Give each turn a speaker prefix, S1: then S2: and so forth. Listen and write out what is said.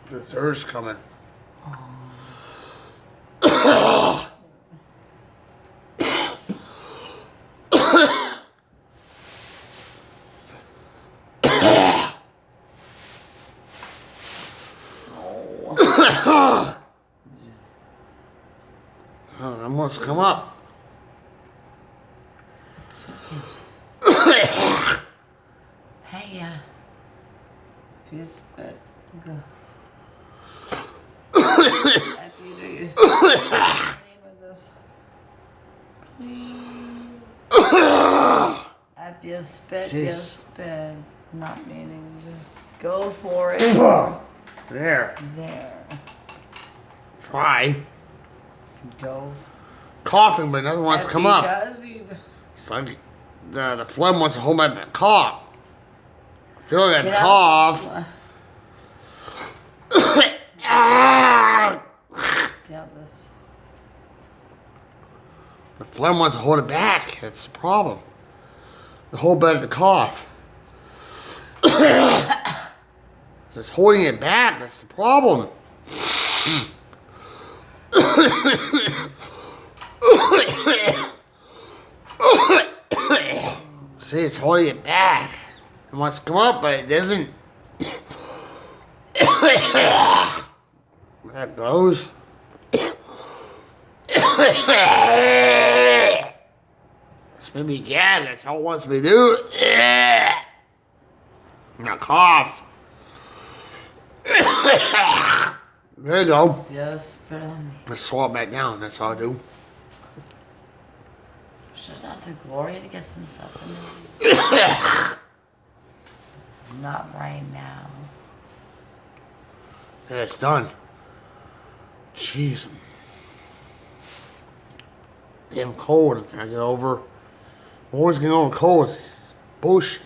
S1: The surge coming. Oh, it must come up.
S2: Hey, if you spit, go. After you do your name of this. If you spit, you spit. Not meaning to go for it.
S1: There.
S2: There.
S1: Try.
S2: Go.
S1: Coughing, but nothing wants to come up.
S2: Because you
S1: It's like the phlegm wants to hold my cough. I feel like that
S2: Get out.
S1: cough.
S2: Get out this.
S1: The phlegm wants to hold it back. That's the problem. The whole bed of the cough. It's holding it back. That's the problem. See, it's holding it back. It wants to come up, but it doesn't. There it goes. It's made me gag. That's all it wants me to do. Now cough. There you go.
S2: Just spit on me.
S1: Just swallow it back down. That's all I do.
S2: Should out to Gloria to get some stuff in there. Not right now.
S1: Yeah, it's done. Jeez. Damn cold. I get over. I'm always getting over cold. It's bullshit.